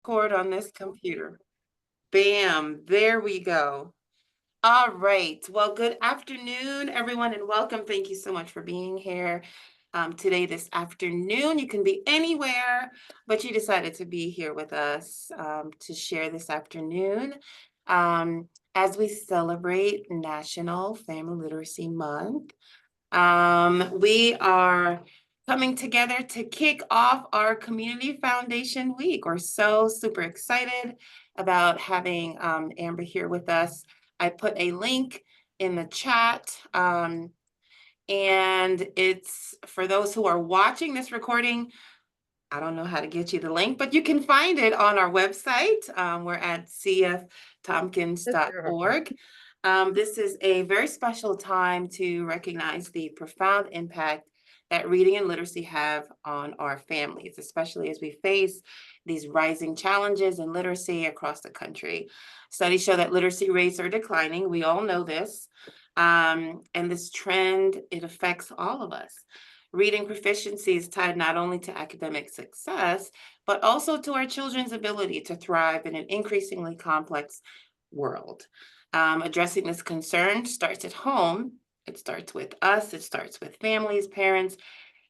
Record on this computer. Bam, there we go. All right. Well, good afternoon, everyone, and welcome. Thank you so much for being here today, this afternoon. You can be anywhere, but you decided to be here with us to share this afternoon as we celebrate National Family Literacy Month. We are coming together to kick off our Community Foundation Week. We're so super excited about having Amber here with us. I put a link in the chat, and it's for those who are watching this recording. I don't know how to get you the link, but you can find it on our website. We're at cftompkins.org. This is a very special time to recognize the profound impact that reading and literacy have on our families, especially as we face these rising challenges in literacy across the country. Studies show that literacy rates are declining. We all know this. And this trend, it affects all of us. Reading proficiency is tied not only to academic success, but also to our children's ability to thrive in an increasingly complex world. Addressing this concern starts at home. It starts with us. It starts with families, parents,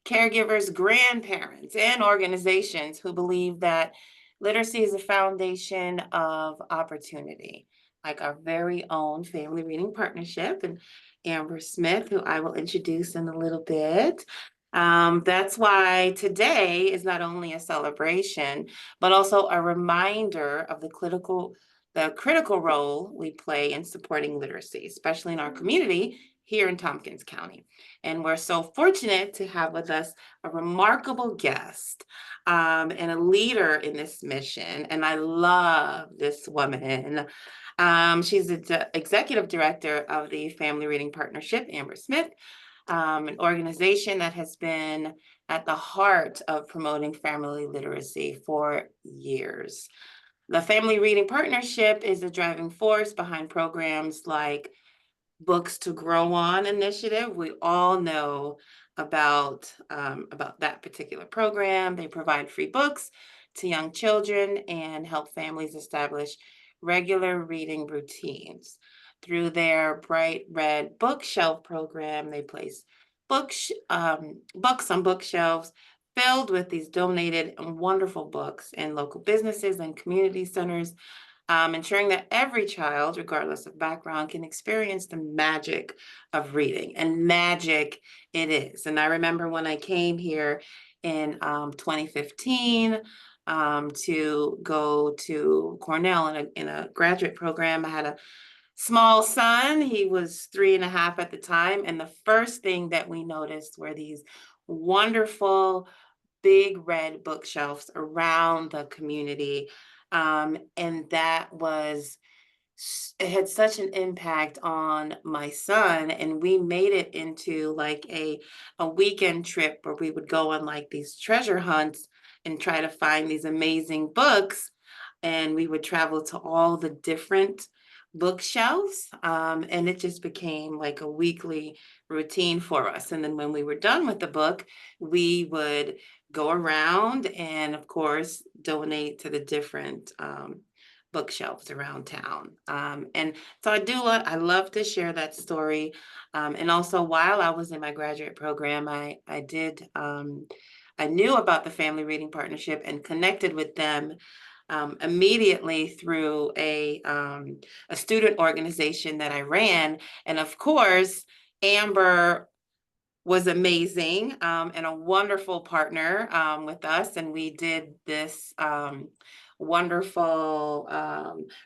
caregivers, grandparents, and organizations who believe that literacy is a foundation of opportunity, like our very own Family Reading Partnership and Amber Smith, who I will introduce in a little bit. That's why today is not only a celebration, but also a reminder of the critical role we play in supporting literacy, especially in our community here in Tompkins County. And we're so fortunate to have with us a remarkable guest and a leader in this mission. And I love this woman. She's the executive director of the Family Reading Partnership, Amber Smith, an organization that has been at the heart of promoting family literacy for years. The Family Reading Partnership is a driving force behind programs like Books to Grow On initiative. We all know about that particular program. They provide free books to young children and help families establish regular reading routines. Through their Bright Red Bookshelf program, they place books on bookshelves filled with these donated and wonderful books in local businesses and community centers, ensuring that every child, regardless of background, can experience the magic of reading. And magic it is. And I remember when I came here in 2015 to go to Cornell in a graduate program. I had a small son. He was 3.5 at the time. And the first thing that we noticed were these wonderful big red bookshelves around the community. And that was, it had such an impact on my son. And we made it into like a weekend trip where we would go on like these treasure hunts and try to find these amazing books. And we would travel to all the different bookshelves. And it just became like a weekly routine for us. And then when we were done with the book, we would go around and, of course, donate to the different bookshelves around town. And so I love to share that story. And also, while I was in my graduate program, I knew about the Family Reading Partnership and connected with them immediately through a student organization that I ran. And of course, Amber was amazing and a wonderful partner with us. And we did this wonderful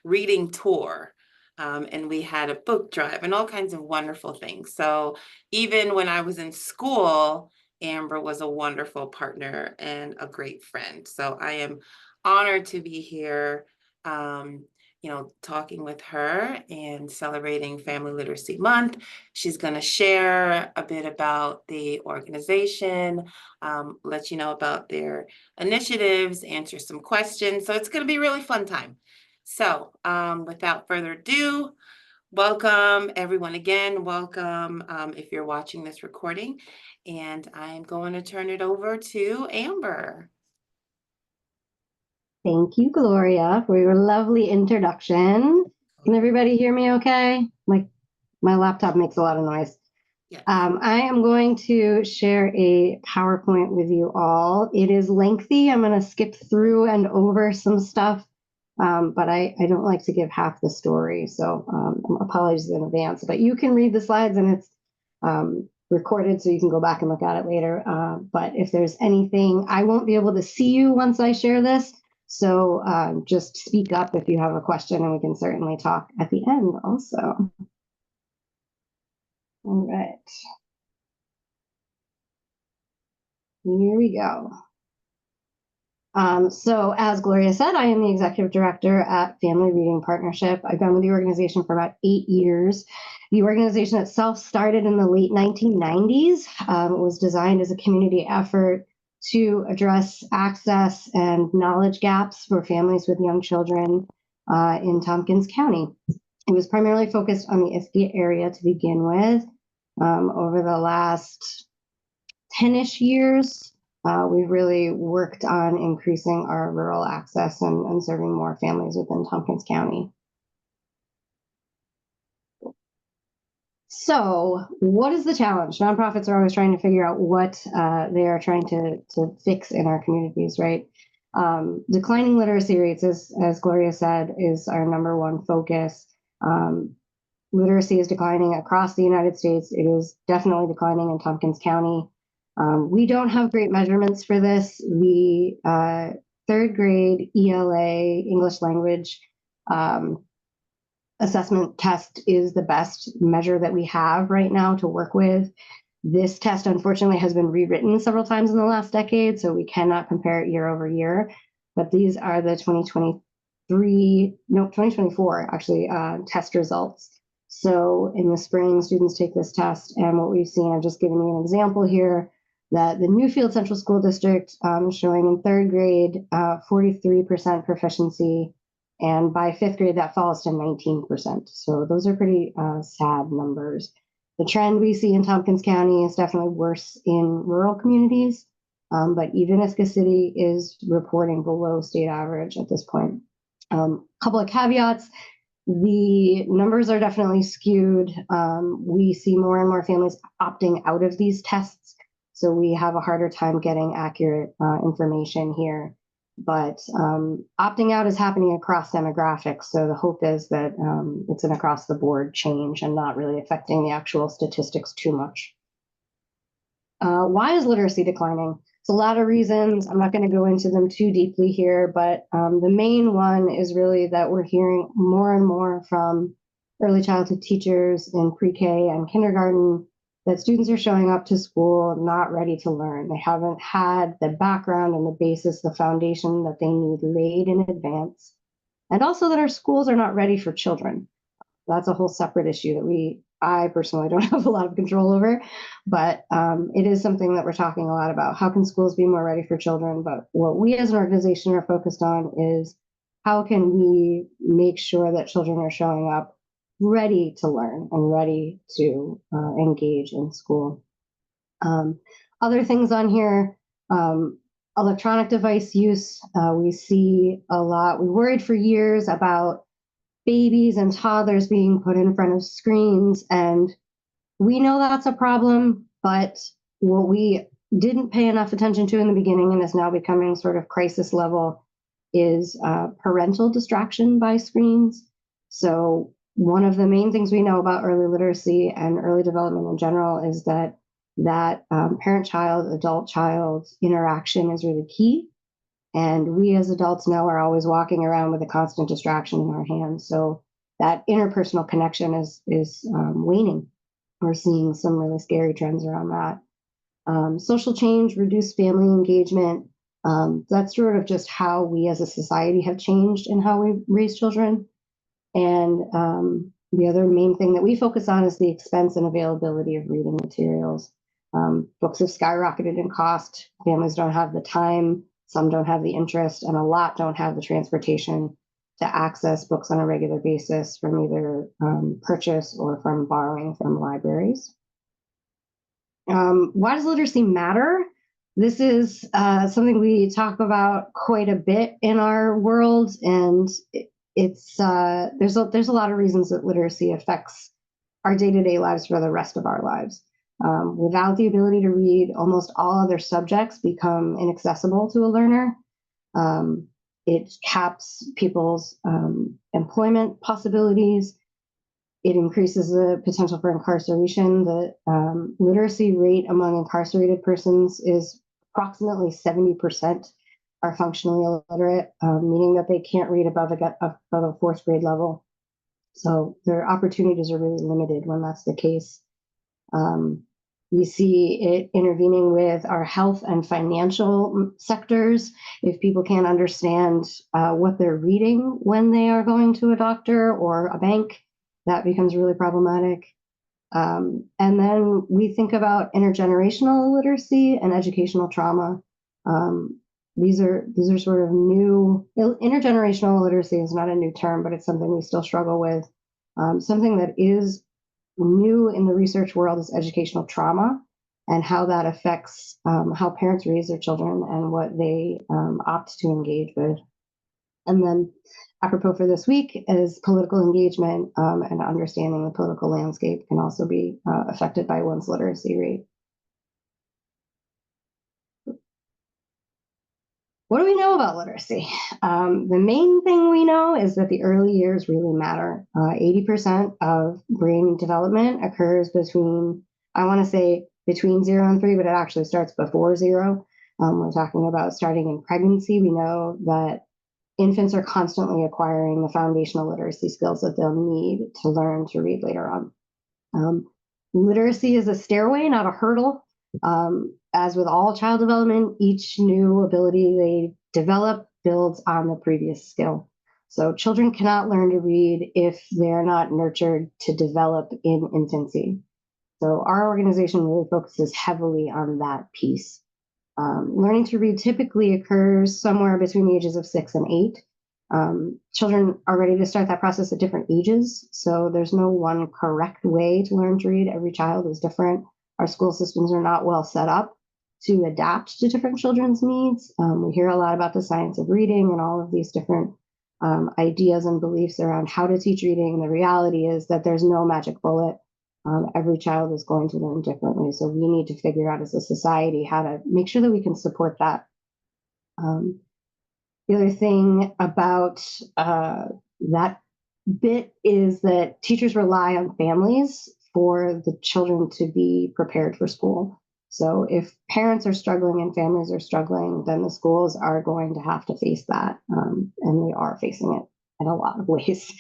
reading tour. And we had a book drive and all kinds of wonderful things. So even when I was in school, Amber was a wonderful partner and a great friend. So I am honored to be here, talking with her and celebrating Family Literacy Month. She's going to share a bit about the organization, let you know about their initiatives, answer some questions. So it's going to be a really fun time. So without further ado, welcome everyone again. Welcome if you're watching this recording. And I'm going to turn it over to Amber. Thank you, Gloria, for your lovely introduction. Can everybody hear me okay? My laptop makes a lot of noise. Yes. I am going to share a PowerPoint with you all. It is lengthy. I'm going to skip through and over some stuff, but I don't like to give half the story, so apologies in advance. But you can read the slides, and it's recorded, so you can go back and look at it later. But if there's anything, I won't be able to see you once I share this, so just speak up if you have a question, and we can certainly talk at the end also. All right. Here we go. So as Gloria said, I am the executive director at Family Reading Partnership. I've been with the organization for about 8 years. The organization itself started in the late 1990s. It was designed as a community effort to address access and knowledge gaps for families with young children in Tompkins County. It was primarily focused on the Iskaya area to begin with. Over the last 10-ish years, we've really worked on increasing our rural access and serving more families within Tompkins County. So what is the challenge? Nonprofits are always trying to figure out what they are trying to fix in our communities, right? Declining literacy rates, as Gloria said, is our number one focus. Literacy is declining across the United States. It is definitely declining in Tompkins County. We don't have great measurements for this. The third grade ELA, English language assessment test, is the best measure that we have right now to work with. This test, unfortunately, has been rewritten several times in the last decade, so we cannot compare it year over year. But these are the 2024 actually test results. So in the spring, students take this test, and what we've seen, I've just given you an example here, that the Newfield Central School District showing in third grade 43% proficiency, and by fifth grade that falls to 19%. So those are pretty sad numbers. The trend we see in Tompkins County is definitely worse in rural communities, but even Iskaya City is reporting below state average at this point. Couple of caveats. The numbers are definitely skewed. We see more and more families opting out of these tests, so we have a harder time getting accurate information here. But opting out is happening across demographics, so the hope is that it's an across-the-board change and not really affecting the actual statistics too much. Why is literacy declining? It's a lot of reasons. I'm not going to go into them too deeply here, but the main one is really that we're hearing more and more from early childhood teachers in pre-K and kindergarten that students are showing up to school not ready to learn. They haven't had the background and the basis, the foundation that they need laid in advance. And also that our schools are not ready for children. That's a whole separate issue that I personally don't have a lot of control over, but it is something that we're talking a lot about. How can schools be more ready for children? But what we as an organization are focused on is how can we make sure that children are showing up ready to learn and ready to engage in school. Other things on here, electronic device use, we see a lot. We worried for years about babies and toddlers being put in front of screens, and we know that's a problem, but what we didn't pay enough attention to in the beginning and is now becoming sort of crisis level is parental distraction by screens. So one of the main things we know about early literacy and early development in general is that parent-child, adult-child interaction is really key. And we as adults now are always walking around with a constant distraction in our hands. So that interpersonal connection is waning. We're seeing some really scary trends around that. Social change, reduced family engagement. That's sort of just how we as a society have changed in how we raise children. And the other main thing that we focus on is the expense and availability of reading materials. Books have skyrocketed in cost. Families don't have the time, some don't have the interest, and a lot don't have the transportation to access books on a regular basis from either purchase or from borrowing from libraries. Why does literacy matter? This is something we talk about quite a bit in our world, and it's there's a lot of reasons that literacy affects our day-to-day lives for the rest of our lives. Without the ability to read, almost all other subjects become inaccessible to a learner. It caps people's employment possibilities. It increases the potential for incarceration. The literacy rate among incarcerated persons is approximately 70% are functionally illiterate, meaning that they can't read above a fourth grade level. So their opportunities are really limited when that's the case. We see it intervening with our health and financial sectors. If people can't understand what they're reading when they are going to a doctor or a bank, that becomes really problematic. And then we think about intergenerational literacy and educational trauma. These are sort of new. Intergenerational literacy is not a new term, but it's something we still struggle with. Something that is new in the research world is educational trauma and how that affects how parents raise their children and what they opt to engage with. And then apropos for this week is political engagement and understanding the political landscape can also be affected by one's literacy rate. What do we know about literacy? The main thing we know is that the early years really matter. 80% of brain development occurs between, I want to say between 0 and 3, but it actually starts before 0. We're talking about starting in pregnancy. We know that infants are constantly acquiring the foundational literacy skills that they'll need to learn to read later on. Literacy is a stairway, not a hurdle. As with all child development, each new ability they develop builds on the previous skill. So children cannot learn to read if they're not nurtured to develop in infancy. So our organization really focuses heavily on that piece. Learning to read typically occurs somewhere between the ages of 6 and 8. Children are ready to start that process at different ages, so there's no one correct way to learn to read. Every child is different. Our school systems are not well set up to adapt to different children's needs. We hear a lot about the science of reading and all of these different ideas and beliefs around how to teach reading. And the reality is that there's no magic bullet. Every child is going to learn differently. So we need to figure out as a society how to make sure that we can support that. The other thing about that bit is that teachers rely on families for the children to be prepared for school. So if parents are struggling and families are struggling, then the schools are going to have to face that. And they are facing it in a lot of ways.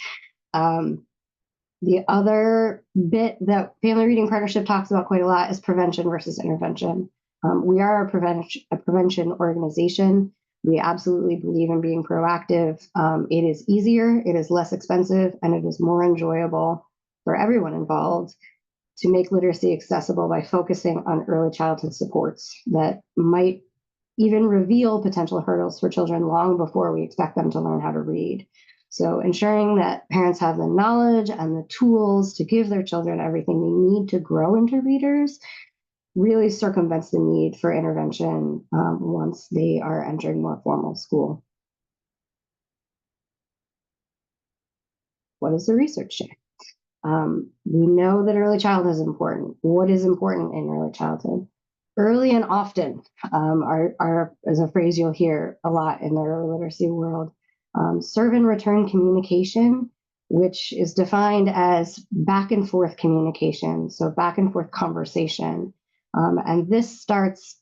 The other bit that Family Reading Partnership talks about quite a lot is prevention versus intervention. We are a prevention organization. We absolutely believe in being proactive. It is easier, it is less expensive, and it is more enjoyable for everyone involved to make literacy accessible by focusing on early childhood supports that might even reveal potential hurdles for children long before we expect them to learn how to read. So ensuring that parents have the knowledge and the tools to give their children everything they need to grow into readers really circumvents the need for intervention once they are entering more formal school. What does the research say? We know that early childhood is important. What is important in early childhood? Early and often is a phrase you'll hear a lot in the early literacy world. Serve and return communication, which is defined as back and forth communication, so back and forth conversation. And this starts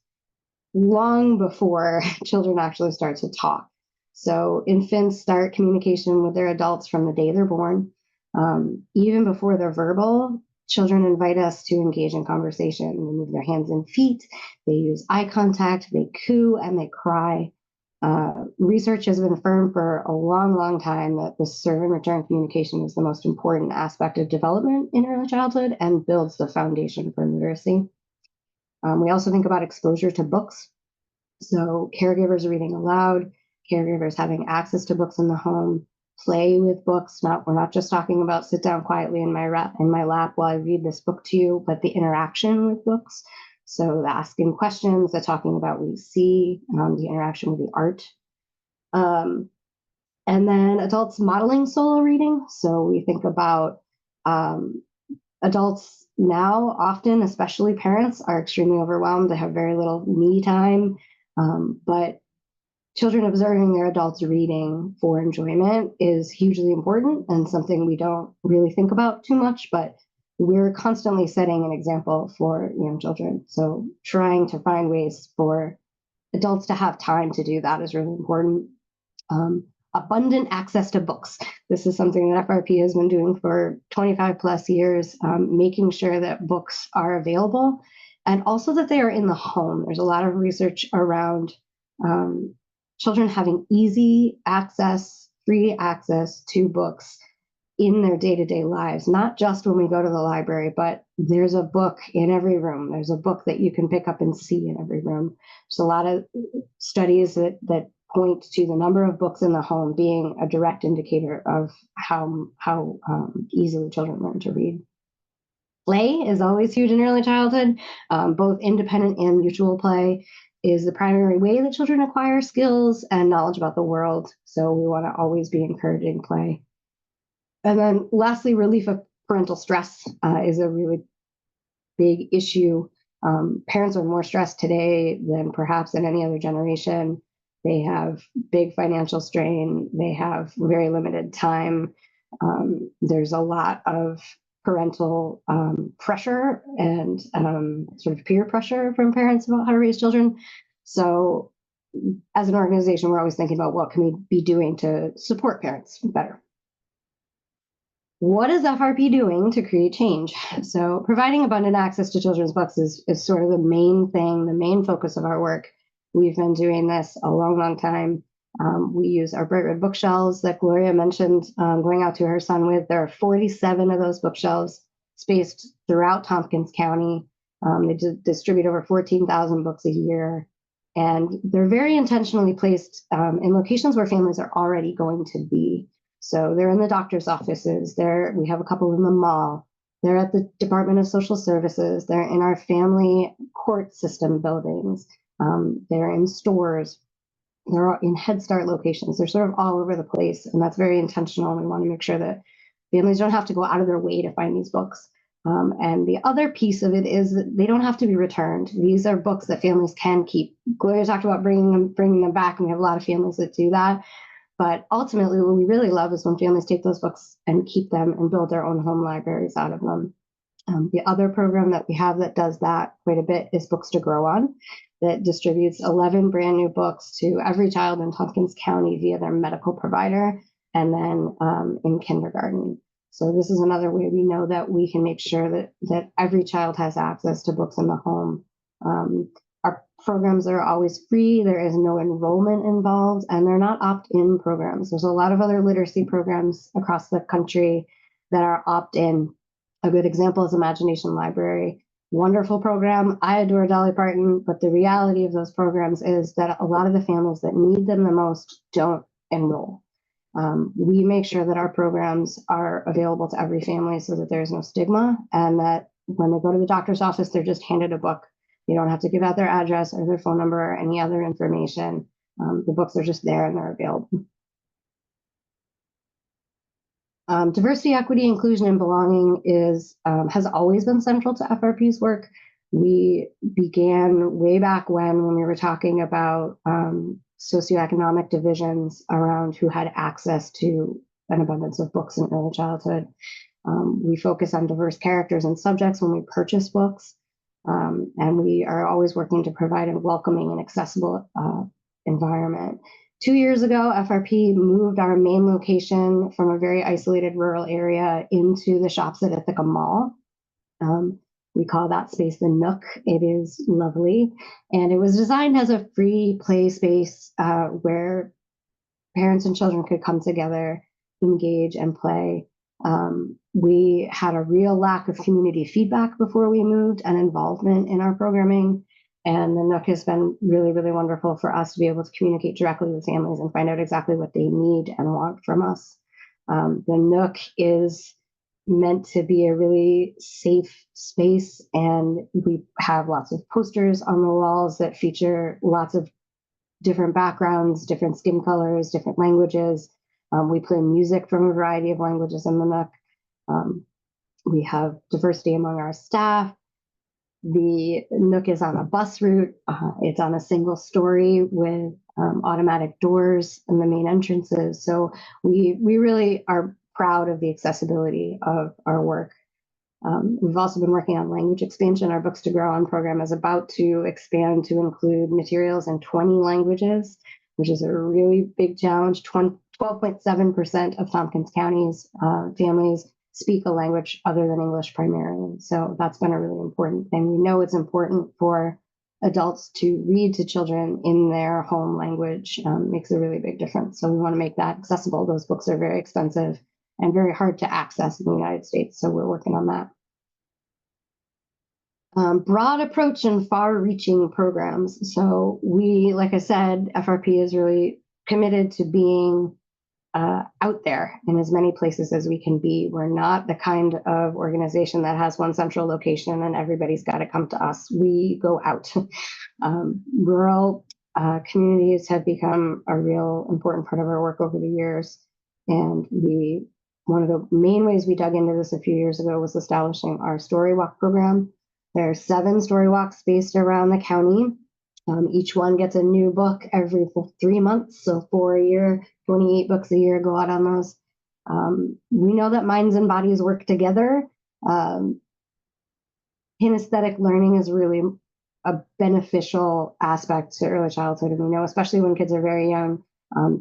long before children actually start to talk. So infants start communication with their adults from the day they're born. Even before they're verbal, children invite us to engage in conversation. They move their hands and feet, they use eye contact, they coo, and they cry. Research has been firm for a long, long time that the serve and return communication is the most important aspect of development in early childhood and builds the foundation for literacy. We also think about exposure to books. So caregivers reading aloud, caregivers having access to books in the home, play with books. We're not just talking about sit down quietly in my lap while I read this book to you, but the interaction with books. So the asking questions, the talking about what we see, the interaction with the art. And then adults modeling solo reading. So we think about adults now, often, especially parents, are extremely overwhelmed. They have very little me time. But children observing their adults reading for enjoyment is hugely important and something we don't really think about too much, but we're constantly setting an example for young children. So trying to find ways for adults to have time to do that is really important. Abundant access to books. This is something that FRP has been doing for 25 plus years, making sure that books are available and also that they are in the home. There's a lot of research around children having easy access, free access to books in their day-to-day lives, not just when we go to the library, but there's a book in every room. There's a book that you can pick up and see in every room. There's a lot of studies that point to the number of books in the home being a direct indicator of how easily children learn to read. Play is always huge in early childhood. Both independent and mutual play is the primary way that children acquire skills and knowledge about the world. So we want to always be encouraging play. And then lastly, relief of parental stress is a really big issue. Parents are more stressed today than perhaps in any other generation. They have big financial strain. They have very limited time. There's a lot of parental pressure and sort of peer pressure from parents about how to raise children. So as an organization, we're always thinking about what can we be doing to support parents better. What is FRP doing to create change? So providing abundant access to children's books is sort of the main thing, the main focus of our work. We've been doing this a long, long time. We use our Bright Red bookshelves that Gloria mentioned going out to her son with. There are 47 of those bookshelves spaced throughout Tompkins County. They distribute over 14,000 books a year. And they're very intentionally placed in locations where families are already going to be. So they're in the doctor's offices. We have a couple in the mall. They're at the Department of Social Services. They're in our family court system buildings. They're in stores. They're in Head Start locations. They're sort of all over the place, and that's very intentional. We want to make sure that families don't have to go out of their way to find these books. And the other piece of it is that they don't have to be returned. These are books that families can keep. Gloria talked about bringing them back, and we have a lot of families that do that. But ultimately, what we really love is when families take those books and keep them and build their own home libraries out of them. The other program that we have that does that quite a bit is Books to Grow On, that distributes 11 brand new books to every child in Tompkins County via their medical provider and then in kindergarten. So this is another way we know that we can make sure that every child has access to books in the home. Our programs are always free. There is no enrollment involved, and they're not opt-in programs. There's a lot of other literacy programs across the country that are opt-in. A good example is Imagination Library. Wonderful program. I adore Dolly Parton, but the reality of those programs is that a lot of the families that need them the most don't enroll. We make sure that our programs are available to every family so that there's no stigma, and that when they go to the doctor's office, they're just handed a book. They don't have to give out their address or their phone number or any other information. The books are just there and they're available. Diversity, equity, inclusion, and belonging has always been central to FRP's work. We began way back when we were talking about socioeconomic divisions around who had access to an abundance of books in early childhood. We focus on diverse characters and subjects when we purchase books. And we are always working to provide a welcoming and accessible environment. 2 years ago, FRP moved our main location from a very isolated rural area into the shops at Ithaca Mall. We call that space the Nook. It is lovely. And it was designed as a free play space where parents and children could come together, engage, and play. We had a real lack of community feedback before we moved and involvement in our programming. And the Nook has been really, really wonderful for us to be able to communicate directly with families and find out exactly what they need and want from us. The Nook is meant to be a really safe space, and we have lots of posters on the walls that feature lots of different backgrounds, different skin colors, different languages. We play music from a variety of languages in the Nook. We have diversity among our staff. The Nook is on a bus route. It's on a single story with automatic doors in the main entrances. So we really are proud of the accessibility of our work. We've also been working on language expansion. Our Books to Grow On program is about to expand to include materials in 20 languages, which is a really big challenge. 12.7% of Tompkins County's families speak a language other than English primarily. So that's been a really important thing. We know it's important for adults to read to children in their home language. Makes a really big difference. So we want to make that accessible. Those books are very expensive and very hard to access in the United States. So we're working on that. Broad approach and far-reaching programs. So we, like I said, FRP is really committed to being out there in as many places as we can be. We're not the kind of organization that has one central location and everybody's got to come to us. We go out. Rural communities have become a real important part of our work over the years. And one of the main ways we dug into this a few years ago was establishing our Story Walk program. There are 7 story walks based around the county. Each one gets a new book every 3 months. So for a year, 28 books a year go out on those. We know that minds and bodies work together. Kinesthetic learning is really a beneficial aspect to early childhood. And we know, especially when kids are very young,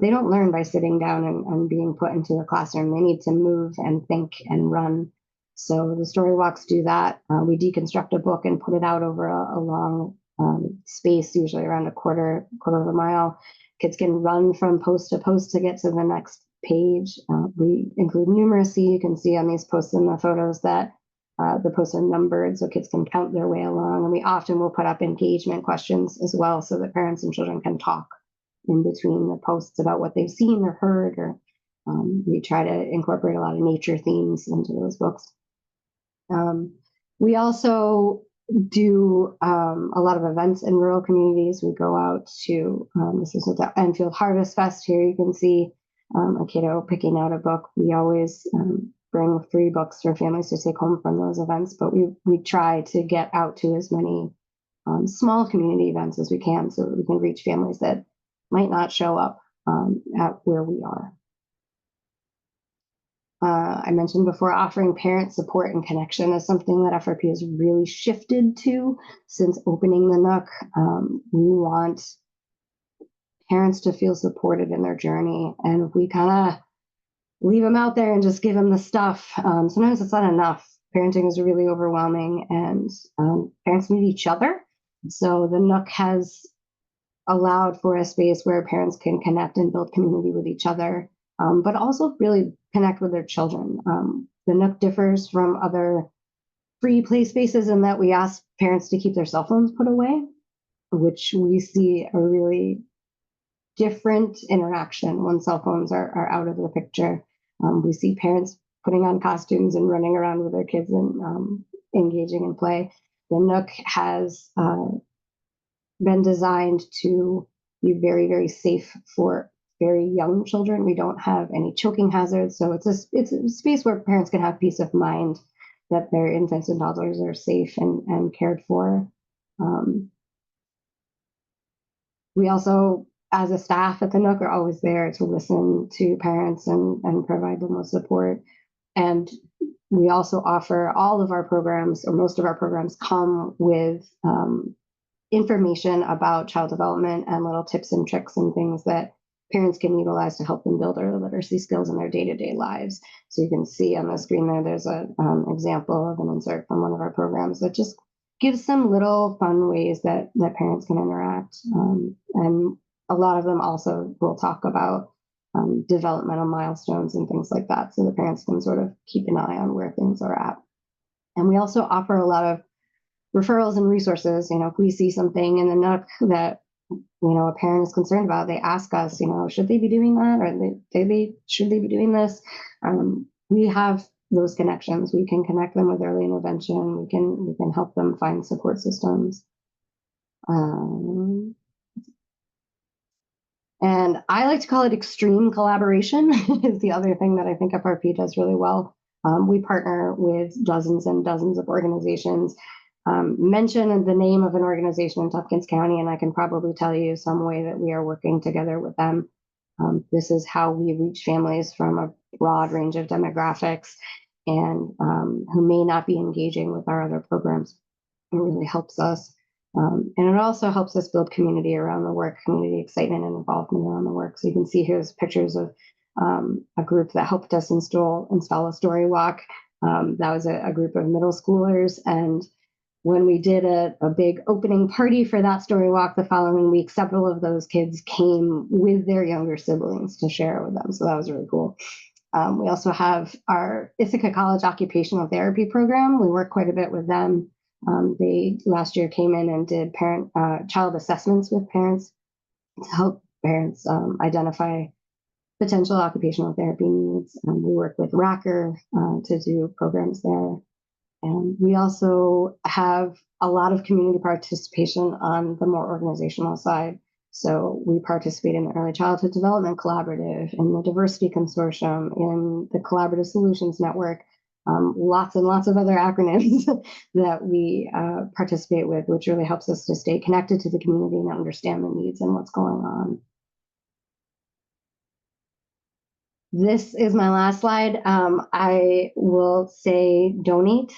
they don't learn by sitting down and being put into a classroom. They need to move and think and run. So the story walks do that. We deconstruct a book and put it out over a long space, usually around a quarter of a mile. Kids can run from post to post to get to the next page. We include numeracy. You can see on these posts in the photos that the posts are numbered so kids can count their way along. And we often will put up engagement questions as well so that parents and children can talk in between the posts about what they've seen or heard. Or we try to incorporate a lot of nature themes into those books. We also do a lot of events in rural communities. We go out to, this is the Enfield Harvest Fest. Here you can see a kiddo picking out a book. We always bring 3 books for families to take home from those events, but we try to get out to as many small community events as we can so that we can reach families that might not show up at where we are. I mentioned before, offering parent support and connection is something that FRP has really shifted to since opening the Nook. We want parents to feel supported in their journey, and if we kind of leave them out there and just give them the stuff, sometimes it's not enough. Parenting is really overwhelming, and parents need each other. So the Nook has allowed for a space where parents can connect and build community with each other, but also really connect with their children. The Nook differs from other free play spaces in that we ask parents to keep their cell phones put away, which we see a really different interaction when cell phones are out of the picture. We see parents putting on costumes and running around with their kids and engaging in play. The Nook has been designed to be very, very safe for very young children. We don't have any choking hazards. So it's a space where parents can have peace of mind that their infants and toddlers are safe and cared for. We also, as a staff at the Nook, are always there to listen to parents and provide them with support. And we also offer all of our programs, or most of our programs, come with information about child development and little tips and tricks and things that parents can utilize to help them build their literacy skills in their day-to-day lives. So you can see on the screen there, there's an example of an insert from one of our programs that just gives some little fun ways that parents can interact. And a lot of them also will talk about developmental milestones and things like that, so the parents can sort of keep an eye on where things are at. And we also offer a lot of referrals and resources. If we see something in the Nook that a parent is concerned about, they ask us, should they be doing that, or should they be doing this? We have those connections. We can connect them with early intervention. We can help them find support systems. And I like to call it extreme collaboration is the other thing that I think FRP does really well. We partner with dozens and dozens of organizations. Mention the name of an organization in Tompkins County, and I can probably tell you some way that we are working together with them. This is how we reach families from a broad range of demographics and who may not be engaging with our other programs. It really helps us. And it also helps us build community around the work, community excitement and involvement around the work. So you can see here's pictures of a group that helped us install a story walk. That was a group of middle schoolers. And when we did a big opening party for that story walk the following week, several of those kids came with their younger siblings to share it with them. So that was really cool. We also have our Ithaca College Occupational Therapy Program. We work quite a bit with them. They last year came in and did child assessments with parents to help parents identify potential occupational therapy needs. We work with Racker to do programs there. And we also have a lot of community participation on the more organizational side. So we participate in the Early Childhood Development Collaborative, in the Diversity Consortium, in the Collaborative Solutions Network, lots and lots of other acronyms that we participate with, which really helps us to stay connected to the community and understand the needs and what's going on. This is my last slide. I will say donate.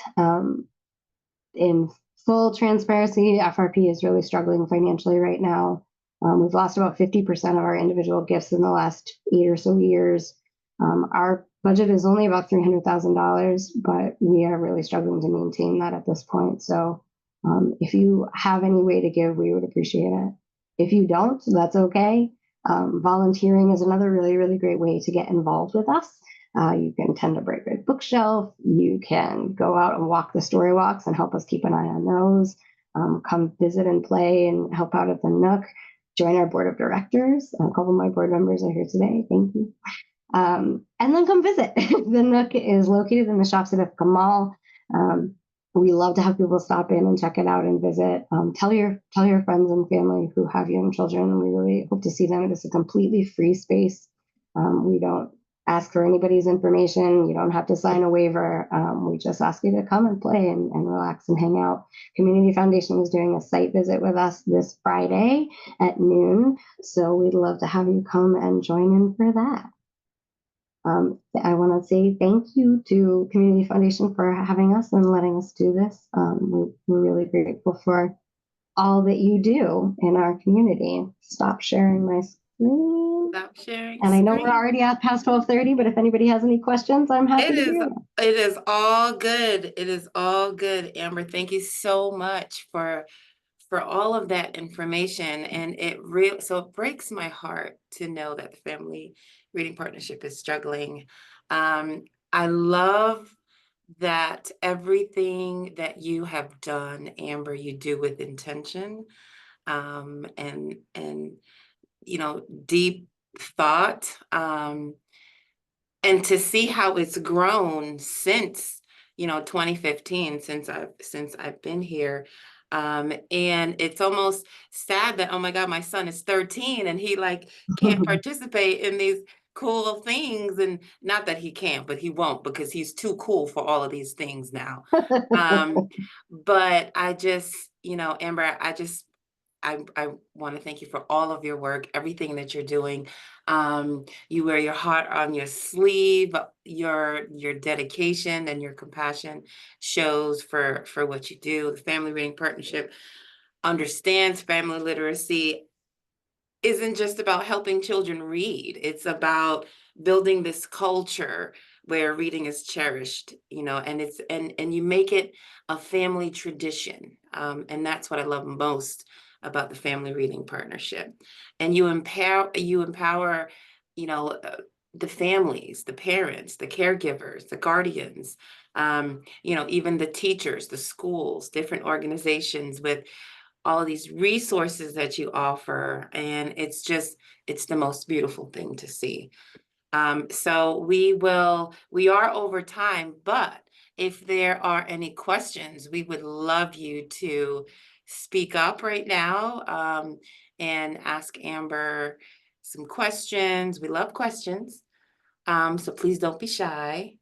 In full transparency, FRP is really struggling financially right now. We've lost about 50% of our individual gifts in the last 8 or so years. Our budget is only about $300,000, but we are really struggling to maintain that at this point. So if you have any way to give, we would appreciate it. If you don't, that's okay. Volunteering is another really, really great way to get involved with us. You can tend to break a bookshelf. You can go out and walk the story walks and help us keep an eye on those. Come visit and play and help out at the Nook. Join our board of directors. A couple of my board members are here today. Thank you. And then come visit. The Nook is located in the Shops at Ithaca Mall. We love to have people stop in and check it out and visit. Tell your friends and family who have young children. We really hope to see them. It is a completely free space. We don't ask for anybody's information. You don't have to sign a waiver. We just ask you to come and play and relax and hang out. Community Foundation is doing a site visit with us this Friday at noon. So we'd love to have you come and join in for that. I want to say thank you to Community Foundation for having us and letting us do this. We're really grateful for all that you do in our community. Stop sharing my screen. Stop sharing. And I know we're already at past 12:30, but if anybody has any questions, I'm happy to hear them. It is all good. It is all good, Amber. Thank you so much for all of that information. And it breaks my heart to know that the Family Reading Partnership is struggling. I love that everything that you have done, Amber, you do with intention, and deep thought. And to see how it's grown since 2015, since I've been here. And it's almost sad that, oh my God, my son is 13 and he can't participate in these cool things. And not that he can't, but he won't, because he's too cool for all of these things now. But I just, Amber, I want to thank you for all of your work, everything that you're doing. You wear your heart on your sleeve. Your dedication and your compassion shows for what you do. The Family Reading Partnership understands family literacy isn't just about helping children read. It's about building this culture where reading is cherished, and you make it a family tradition. And that's what I love most about the Family Reading Partnership. And you empower, the families, the parents, the caregivers, the guardians, even the teachers, the schools, different organizations with all of these resources that you offer. And it's the most beautiful thing to see. So we are over time, but if there are any questions, we would love you to speak up right now, and ask Amber some questions. We love questions. So please don't be shy.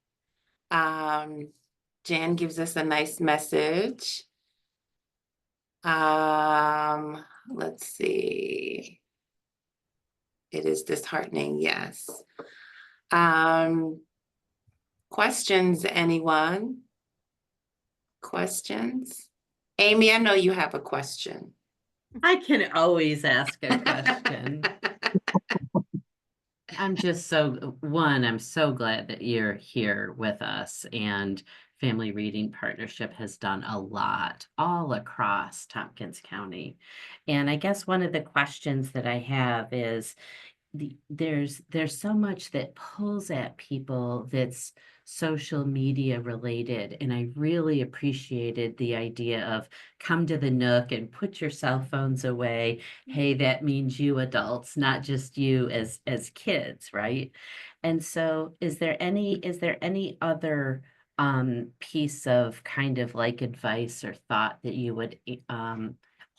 Jan gives us a nice message. Let's see. It is disheartening, yes. Questions, anyone? Questions? Amy, I know you have a question. I can always ask a question. I'm so glad that you're here with us, and Family Reading Partnership has done a lot all across Tompkins County. And I guess one of the questions that I have is, there's so much that pulls at people that's social media related, and I really appreciated the idea of come to the Nook and put your cell phones away. Hey, that means you adults, not just you as kids, right? And so is there any other piece of kind of like advice or thought that you would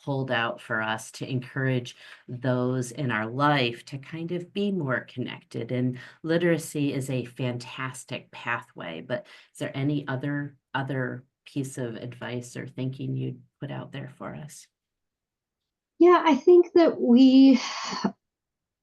hold out for us to encourage those in our life to kind of be more connected? And literacy is a fantastic pathway, but is there any other piece of advice or thinking you'd put out there for us? Yeah, I think that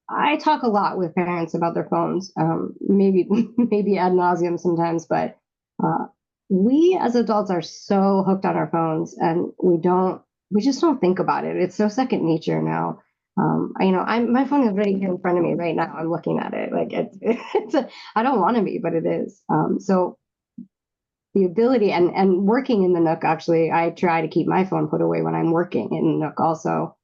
I talk a lot with parents about their phones, maybe maybe ad nauseum sometimes, but uh, we as adults are so hooked on our phones, and we just don't think about it. It's so second nature now. My phone is right here in front of me right now. I'm looking at it. Like I don't want to be, but it is. So the ability and working in the Nook, actually, I try to keep my phone put away when I'm working in the Nook also.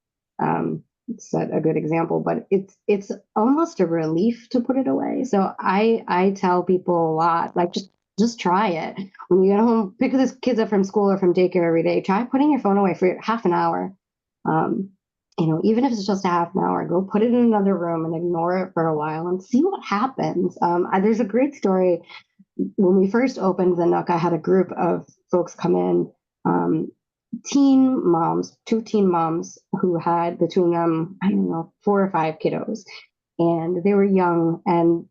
Set a good example, but it's almost a relief to put it away. So I tell people a lot, like just try it. When you get home, pick the kids up from school or from daycare every day, try putting your phone away for half an hour. Even if it's just a half an hour, go put it in another room and ignore it for a while and see what happens. There's a great story. When we first opened the Nook, I had a group of folks come in, teen moms, two teen moms who had between them, I don't know, 4 or 5 kiddos. And they were young, and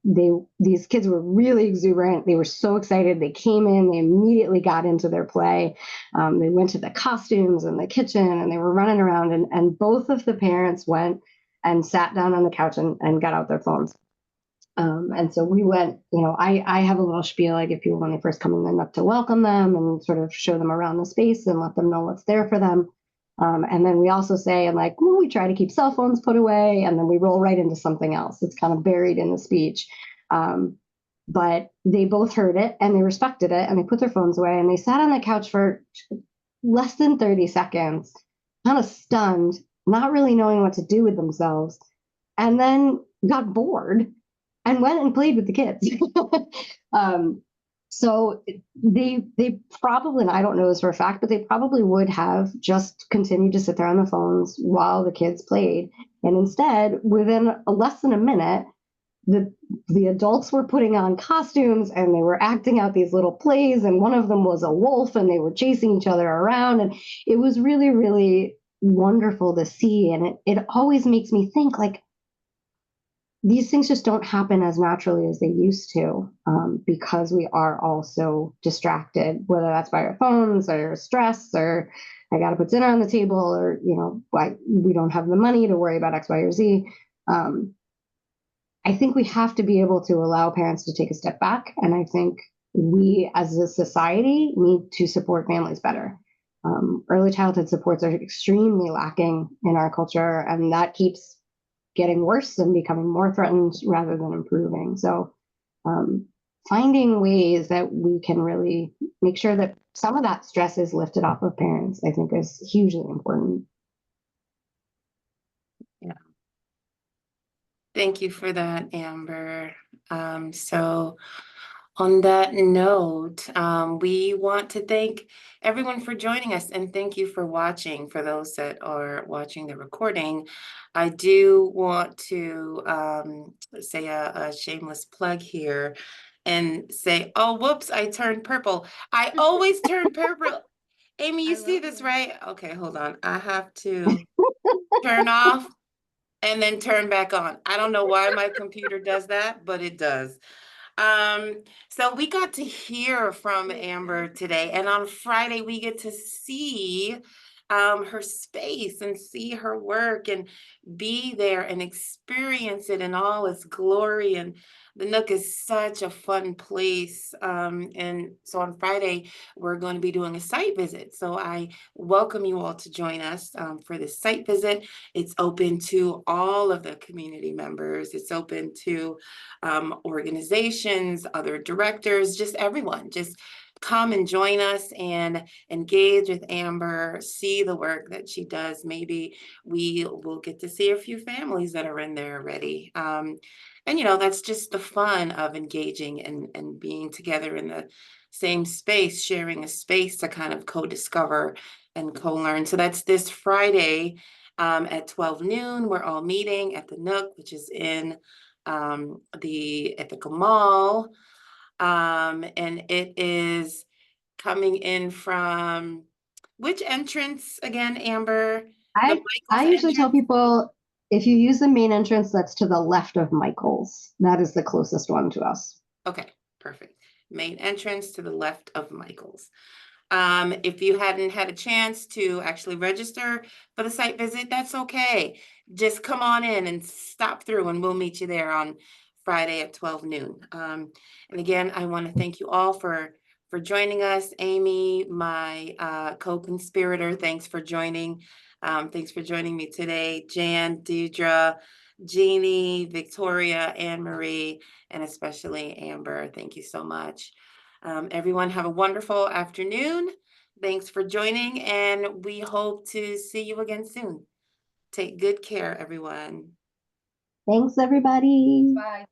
these kids were really exuberant. They were so excited. They came in, they immediately got into their play. They went to the costumes and the kitchen, and they were running around. And both of the parents went and sat down on the couch and got out their phones. And so we went, I have a little spiel I give people when they first come in, up to welcome them and sort of show them around the space and let them know what's there for them. And then we also say, and like, we try to keep cell phones put away, and then we roll right into something else. It's kind of buried in the speech. But they both heard it and they respected it, and they put their phones away, and they sat on the couch for less than 30 seconds, kind of stunned, not really knowing what to do with themselves, and then got bored and went and played with the kids. So they probably, and I don't know this for a fact, but they probably would have just continued to sit there on the phones while the kids played. And instead, within less than a minute, the adults were putting on costumes and they were acting out these little plays. And one of them was a wolf, and they were chasing each other around. And it was really, really wonderful to see. And it always makes me think, like, these things just don't happen as naturally as they used to, because we are all so distracted, whether that's by our phones or stress, or I got to put dinner on the table, or, we don't have the money to worry about X, Y, or Z. I think we have to be able to allow parents to take a step back. And I think we as a society need to support families better. Early childhood supports are extremely lacking in our culture, and that keeps getting worse and becoming more threatened rather than improving. So finding ways that we can really make sure that some of that stress is lifted off of parents, I think, is hugely important. Yeah. Thank you for that, Amber. So On that note, we want to thank everyone for joining us and thank you for watching. For those that are watching the recording, I do want to say a shameless plug here and say, oh, whoops, I turned purple. I always turn purple. Amy, you I see love this, it. right? Okay, hold on. I have to turn off and then turn back on. I don't know why my computer does that, but it does. So we got to hear from Amber today, and on Friday we get to see her space and see her work and be there and experience it in all its glory. And the Nook is such a fun place. And so on Friday we're going to be doing a site visit. So I welcome you all to join us for this site visit. It's open to all of the community members. It's open to organizations, other directors, just everyone. Just come and join us and engage with Amber, see the work that she does. Maybe we will get to see a few families that are in there already. And that's just the fun of engaging and being together in the same space, sharing a space to kind of co-discover and co-learn. So that's this Friday at 12 noon. We're all meeting at the Nook, which is in the Ithaca Mall. And it is coming in from which entrance again, Amber? The I Michaels usually tell entrance? people if you use the main entrance, that's to the left of Michael's. That is the closest one to us. Okay, perfect. Main entrance to the left of Michael's. If you hadn't had a chance to actually register for the site visit, that's okay. Just come on in and stop through and we'll meet you there on Friday at 12 noon. And again, I want to thank you all for joining us. Amy, my co-conspirator, thanks for joining. Thanks for joining me today. Jan, Deidre, Jeannie, Victoria, Anne Marie, and especially Amber. Thank you so much. Everyone have a wonderful afternoon. Thanks for joining, and we hope to see you again soon. Take good care, everyone. Thanks, everybody. Bye.